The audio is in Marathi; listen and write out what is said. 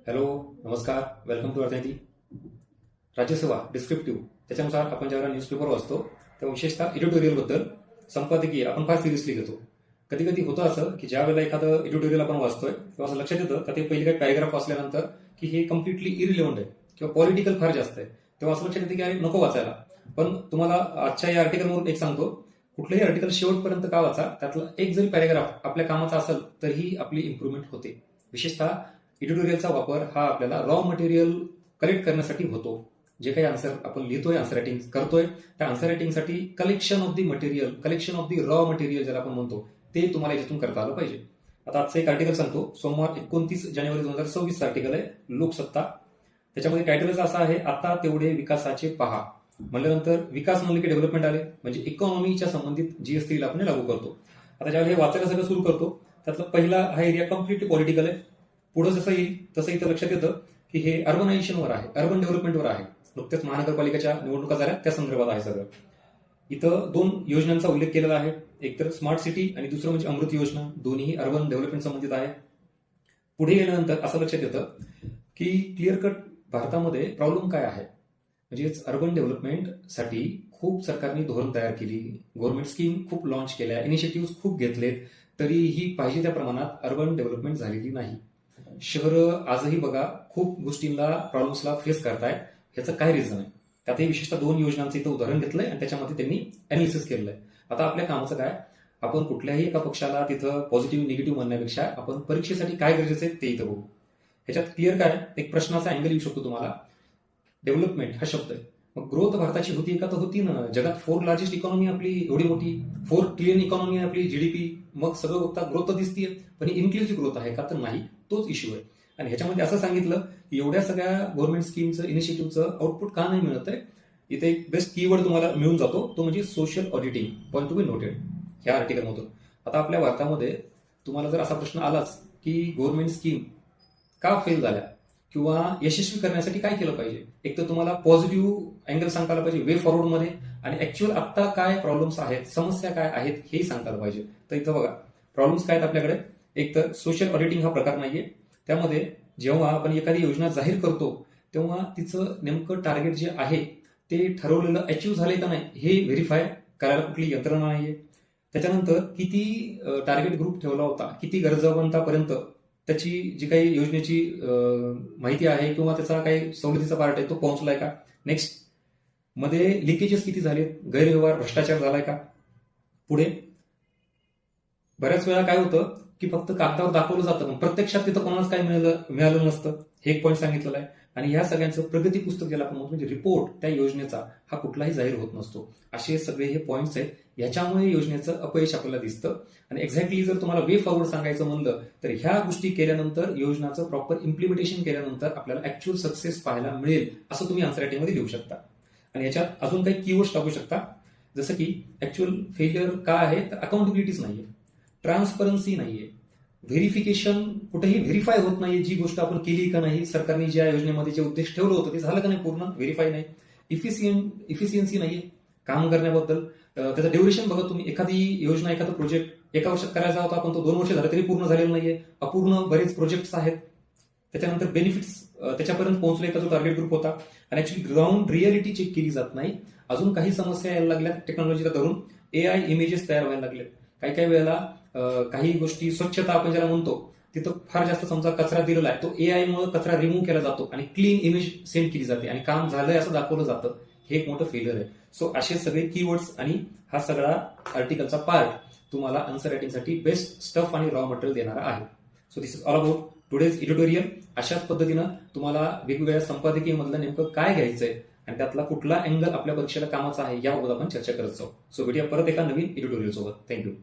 हॅलो, नमस्कार, वेलकम टू अर्थनीती. राज्यसेवा डिस्क्रिप्टिव्ह त्याच्यानुसार आपण ज्यावेळेला न्यूजपेपर वाचतो तेव्हा विशेषतः एडिटोरियलबद्दल संपादकीय आपण फार सिरियसली घेतो. कधी कधी होतं असं की ज्या वेळेला एखादं एडिटोरियल आपण वाचतोय तेव्हा असं लक्षात येतं का ते पहिले काही पॅरेग्राफ वाचल्यानंतर की हे कम्प्लिटली इरिलेव्हंट आहे किंवा पॉलिटिकल फार जास्त आहे, तेव्हा असं लक्षात येतं की अरे नको वाचायला. पण तुम्हाला आजच्या या आर्टिकलवरून एक सांगतो, कुठलंही आर्टिकल शेवटपर्यंत का वाचा, त्यातला एक जरी पॅरेग्राफ आपल्या कामाचा असेल तरीही आपली इम्प्रूव्हमेंट होते. विशेषतः एडिटोरियलचा वापर हा आपल्याला रॉ मटेरियल कलेक्ट करण्यासाठी होतो. जे काही आन्सर आपण लिहितोय, आन्सर रायटिंग करतोय, त्या आन्सर रायटिंगसाठी collection of the material, collection of the raw material ज्याला आपण म्हणतो, ते तुम्हाला याच्यातून करता आलं पाहिजे. आता आजचं एक आर्टिकल सांगतो. सोमवार 29 जानेवारी 2026 आर्टिकल आहे, लोकसत्ता. त्याच्यामध्ये टायटलच असा आहे, आता तेवढे विकासाचे पहा. म्हणल्यानंतर विकास म्हणले की डेव्हलपमेंट आले, म्हणजे इकॉनॉमीच्या संबंधित जीएसटी आपण लागू करतो. आता ज्यावेळी हे वाचायला सगळं सुरू करतो, त्यातला पहिला हा एरिया कम्प्लिटली पॉलिटिकल आहे. पुढे जसं येईल तसं इथं लक्षात येतं की हे अर्बनायझेशनवर आहे, अर्बन डेव्हलपमेंटवर आहे. नुकत्याच महानगरपालिकेच्या निवडणुका झाल्या त्या संदर्भात आहे सगळं. इथं 2 योजनांचा उल्लेख केलेला आहे, एक तर स्मार्ट सिटी आणि दुसरं म्हणजे अमृत योजना. दोन्ही अर्बन डेव्हलपमेंट संबंधित आहे. पुढे गेल्यानंतर असं लक्षात येतं की क्लिअर कट भारतामध्ये प्रॉब्लेम काय आहे. म्हणजेच अर्बन डेव्हलपमेंटसाठी खूप सरकारने धोरण तयार केली, गव्हर्नमेंट स्कीम खूप लॉन्च केल्या, इनिशिएटिव्ह खूप घेतलेत, तरीही पाहिजे त्या प्रमाणात अर्बन डेव्हलपमेंट झालेली नाही. शहरं आजही बघा खूप गोष्टींना, प्रॉब्लेम्सला फेस करतायत. ह्याचं काय रिझन आहे, त्यातही विशेषतः 2 योजनांचं इथं उदाहरण घेतलंय आणि त्याच्यामध्ये त्यांनी अनालिसिस केलेलं आहे. आता आपल्या कामाचं काय, आपण कुठल्याही एका पक्षाला तिथं पॉझिटिव्ह निगेटिव्ह म्हणण्यापेक्षा आपण परीक्षेसाठी काय गरजेचं आहे ते इथं बघू. ह्याच्यात क्लिअर काय, एक प्रश्नाचा अँगल येऊ शकतो तुम्हाला. डेव्हलपमेंट हा शब्द आहे, मग ग्रोथ भारताची होती का, तर होती ना. जगात 4 लार्जेस्ट इकॉनॉमी आपली एवढी मोठी, 4 ट्रिलियन इकॉनॉमी आपली, जीडीपी. मग सगळं बघता ग्रोथ दिसतीये, पण ही इन्क्लुसिव्ह ग्रोथ आहे का, तर नाही. तोच इश्यू आहे. आणि ह्याच्यामध्ये असं सांगितलं की एवढ्या सगळ्या गव्हर्नमेंट स्कीमचं, इनिशिएटिव्हचं आउटपुट का नाही मिळत आहे. इथे एक बेस्ट कीवर्ड तुम्हाला मिळून जातो, तो म्हणजे social auditing. Point to be noted ह्या आर्टिकलमधून. आता आपल्या भारतामध्ये तुम्हाला जर असा प्रश्न आलाच की गव्हर्नमेंट स्कीम का फेल झाल्या किंवा यशस्वी करण्यासाठी काय केलं पाहिजे, एक तर तुम्हाला पॉझिटिव्ह अँगल सांगता आला पाहिजे वे फॉरवर्डमध्ये, आणि ऍक्च्युअल आता काय प्रॉब्लेम्स आहेत, समस्या काय आहेत हेही सांगता आलं पाहिजे. तर इथं बघा प्रॉब्लेम्स काय आहेत आपल्याकडे. एक तर सोशल ऑडिटिंग हा प्रकार नाहीये. त्यामध्ये जेव्हा आपण एखादी योजना जाहीर करतो तेव्हा तिचं नेमकं टार्गेट जे आहे ते ठरवलेलं अचीव्ह झालंय का नाही हे व्हेरीफाय करायला कुठली यंत्रणा नाहीये. त्याच्यानंतर किती टार्गेट ग्रुप ठेवला होता, किती गरजवंतापर्यंत त्याची जी काही योजनेची माहिती आहे किंवा त्याचा काही सवलतीचा पार्ट आहे तो पोहोचलाय का. नेक्स्ट, मध्ये लिकेजेस किती झालेत, गैरव्यवहार, भ्रष्टाचार झालाय का. पुढे बऱ्याच वेळा काय होतं की फक्त कागदावर दाखवलं जातं, पण प्रत्यक्षात तिथं कोणालाच काय मिळालं नसतं. हे एक पॉईंट सांगितलेलं आहे. आणि ह्या सगळ्यांचं प्रगती पुस्तक ज्याला आपण म्हणतो, म्हणजे रिपोर्ट त्या योजनेचा, हा कुठलाही जाहीर होत नसतो. असे सगळे हे पॉईंट्स आहेत. ह्याच्यामुळे योजनेचं अपयश आपल्याला दिसतं. आणि एक्झॅक्टली जर तुम्हाला वे फॉरवर्ड सांगायचं म्हणलं तर ह्या गोष्टी केल्यानंतर, योजनाचं प्रॉपर इम्प्लिमेंटेशन केल्यानंतर आपल्याला ऍक्च्युअल सक्सेस पाहायला मिळेल असं तुम्ही आन्सर रायटिंगमध्ये लिहू शकता. आणि याच्यात अजून काही कीवर्ड्स टाकू शकता, जसं की ऍक्च्युअल फेलियर का आहे, तर अकाउंटेबिलिटीच नाहीये, ट्रान्सपरन्सी नाहीये, व्हेरिफिकेशन कुठेही व्हेरीफाय होत नाहीये. जी गोष्ट आपण केली का नाही, सरकारने ज्या योजनेमध्ये जे उद्देश ठेवलं होतं ते झालं का नाही पूर्ण, व्हेरीफाय नाही. इफिशियन्सी नाहीये काम करण्याबद्दल. त्याचं ड्युरेशन बघा तुम्ही, एखादी योजना, एखादा प्रोजेक्ट 1 वर्षात करायचा होता पण तो 2 वर्ष झाला तरी पूर्ण झालेला नाहीये. अपूर्ण बरेच प्रोजेक्ट्स आहेत. त्याच्यानंतर बेनिफिट्स त्याच्यापर्यंत पोहोचले का जो टार्गेट ग्रुप होता. आणि ऍक्च्युली ग्राउंड रिअलिटी चेक केली जात नाही. अजून काही समस्या यायला लागल्या टेक्नॉलॉजीला धरून. एआय इमेजेस तयार व्हायला लागले. काही वेळेला काही गोष्टी, स्वच्छता आपण ज्याला म्हणतो, तिथं फार जास्त समजा कचरा दिलेला आहे, तो एआय मुळे कचरा रिमूव्ह केला जातो आणि क्लीन इमेज सेंड केली जाते आणि काम झालंय असं दाखवलं जातं. हे एक मोठं फेलियर आहे. सो असे सगळे कीवर्ड्स आणि हा सगळा आर्टिकलचा पार्ट तुम्हाला आन्सर रायटिंगसाठी बेस्ट स्टफ आणि रॉ मटेरियल देणारा आहे. So this is all about today's editorial. अशाच पद्धतीनं तुम्हाला वेगवेगळ्या संपादकीयमधलं नेमकं काय घ्यायचंय आणि त्यातला कुठला अँगल आपल्या परीक्षेला कामाचा आहे याबाबत आपण चर्चा करत जाऊ. सो भेटूया परत एका नवीन एडिटोरियल सोबत. थँक्यू.